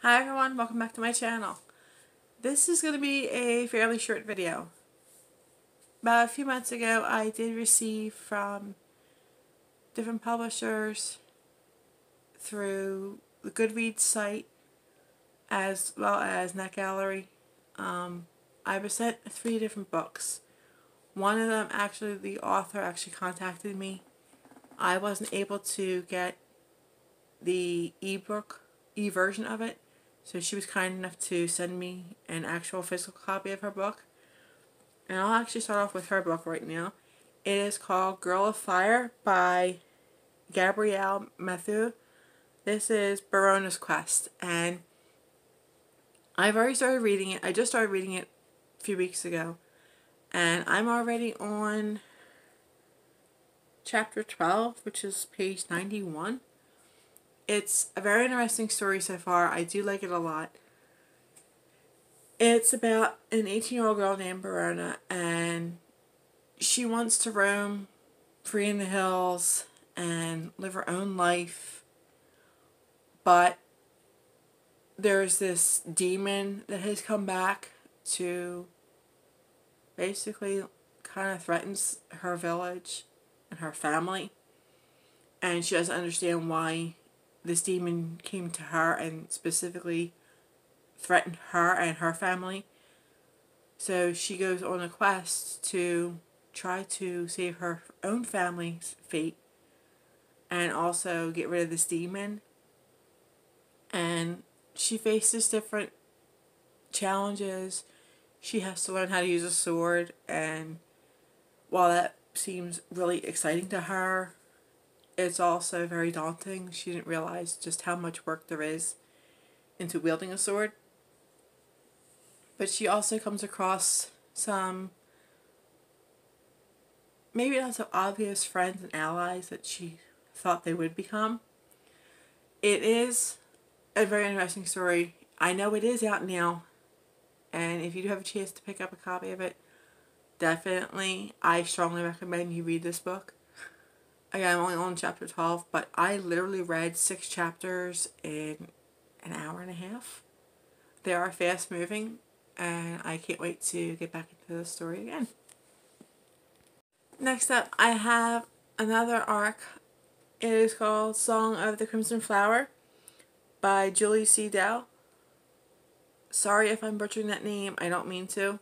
Hi everyone, welcome back to my channel. This is going to be a fairly short video. About a few months ago I did receive from different publishers through the Goodreads site as well as NetGallery. I was sent 3 different books. One of them, actually the author actually contacted me. I wasn't able to get the ebook, e-version of it. So she was kind enough to send me an actual physical copy of her book. And I'll actually start off with her book right now. It is called Girl of Fire by Gabrielle Mathieu. This is Barona's Quest. And I've already started reading it. I just started reading it a few weeks ago. And I'm already on chapter 12, which is page 91. It's a very interesting story so far. I do like it a lot. It's about an 18-year-old girl named Barona, and she wants to roam free in the hills and live her own life. But there's this demon that has come back to basically kind of threatens her village and her family. And she doesn't understand why this demon came to her and specifically threatened her and her family. So she goes on a quest to try to save her own family's fate and also get rid of this demon. And she faces different challenges. She has to learn how to use a sword, and while that seems really exciting to her, it's also very daunting. She didn't realize just how much work there is into wielding a sword. But she also comes across some maybe not so obvious friends and allies that she thought they would become. It is a very interesting story. I know it is out now, and if you do have a chance to pick up a copy of it, definitely, I strongly recommend you read this book. Again, I'm only on chapter 12, but I literally read 6 chapters in an hour and a half. They are fast moving, and I can't wait to get back into the story again. Next up, I have another arc. It is called Song of the Crimson Flower by Julie C. Dell. Sorry if I'm butchering that name, I don't mean to.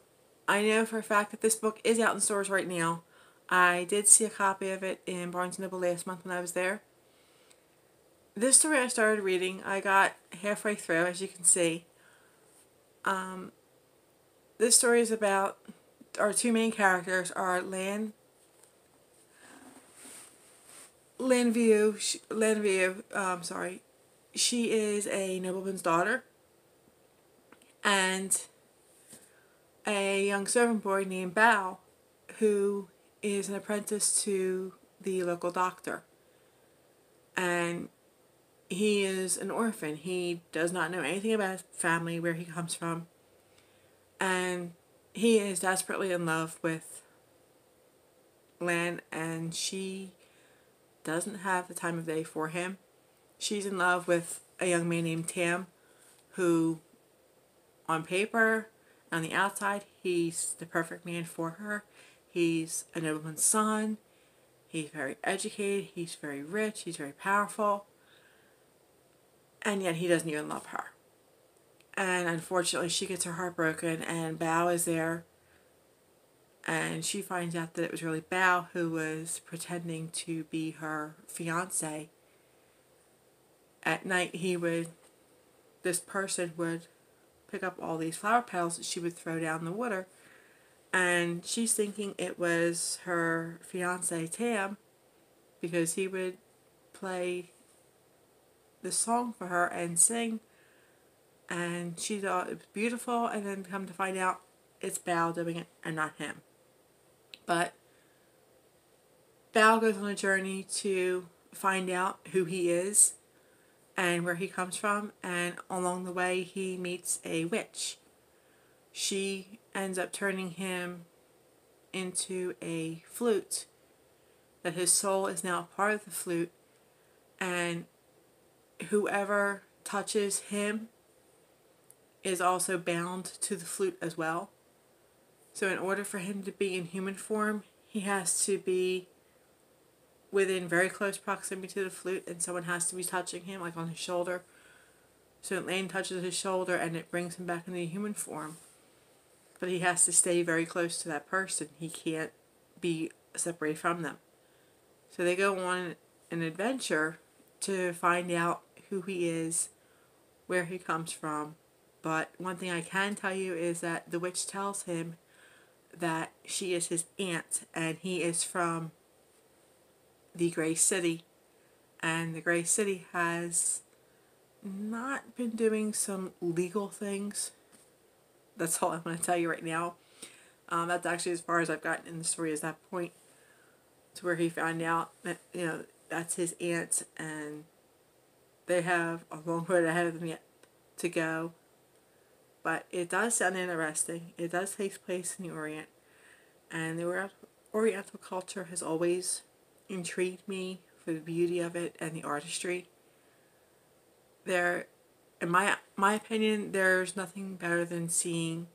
I know for a fact that this book is out in stores right now. I did see a copy of it in Barnes & Noble last month when I was there. This story I started reading, I got halfway through, as you can see. This story is about, our 2 main characters are Lanview, she is a nobleman's daughter, and a young servant boy named Bao, who is an apprentice to the local doctor. And he is an orphan. He does not know anything about his family, where he comes from. And he is desperately in love with Lan, and she doesn't have the time of day for him. She's in love with a young man named Tam, who on paper, on the outside, he's the perfect man for her. He's a nobleman's son. He's very educated. He's very rich. He's very powerful. And yet he doesn't even love her. And unfortunately, she gets her heart broken, and Bao is there. And she finds out that it was really Bao who was pretending to be her fiancé. At night, this person would pick up all these flower petals that she would throw down the water. And she's thinking it was her fiancé Tam, because he would play the song for her and sing. And she thought it was beautiful, and then come to find out it's Bao doing it and not him. But Bao goes on a journey to find out who he is and where he comes from, and along the way he meets a witch. She ends up turning him into a flute, that his soul is now a part of the flute, and whoever touches him is also bound to the flute as well. So in order for him to be in human form, he has to be within very close proximity to the flute, and someone has to be touching him, like on his shoulder. So Lane touches his shoulder and it brings him back into human form. But he has to stay very close to that person. He can't be separated from them. So they go on an adventure to find out who he is, where he comes from. But one thing I can tell you is that the witch tells him that she is his aunt and he is from the Grey City. And the Grey City has not been doing some legal things. That's all I'm going to tell you right now. That's actually as far as I've gotten in the story is that point, to where he found out that, that's his aunt, and they have a long road ahead of them yet to go. But it does sound interesting. It does take place in the Orient, and the Oriental culture has always intrigued me for the beauty of it and the artistry. In my opinion, there's nothing better than seeing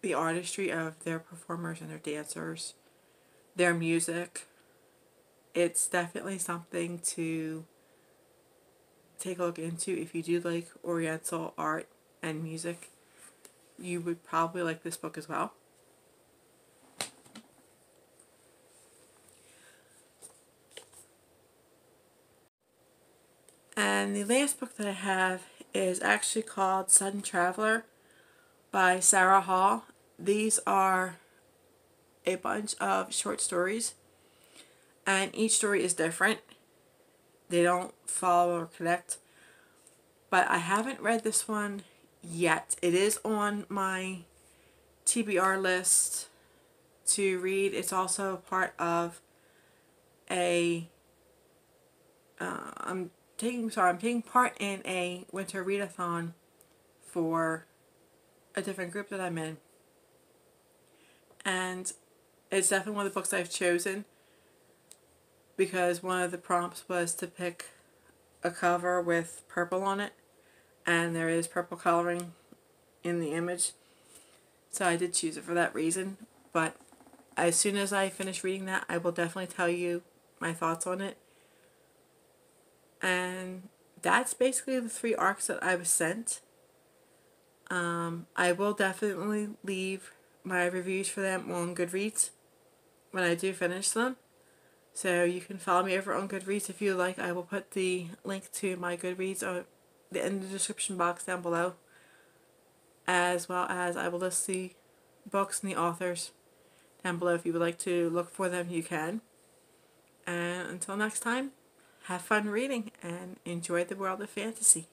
the artistry of their performers and their dancers, their music. It's definitely something to take a look into if you do like Oriental art and music. You would probably like this book as well. And the last book that I have is actually called Sudden Traveler by Sarah Hall. These are a bunch of short stories, and each story is different. They don't follow or connect. But I haven't read this one yet. It is on my TBR list to read. It's also part of I'm taking part in a winter readathon for a different group that I'm in. And it's definitely one of the books I've chosen because one of the prompts was to pick a cover with purple on it, and there is purple coloring in the image. So I did choose it for that reason. But as soon as I finish reading that, I will definitely tell you my thoughts on it. And that's basically the 3 arcs that I was sent. I will definitely leave my reviews for them on Goodreads when I do finish them. So you can follow me over on Goodreads if you like. I will put the link to my Goodreads in the description box down below. As well as I will list the books and the authors down below. If you would like to look for them, you can. And until next time, have fun reading and enjoy the world of fantasy.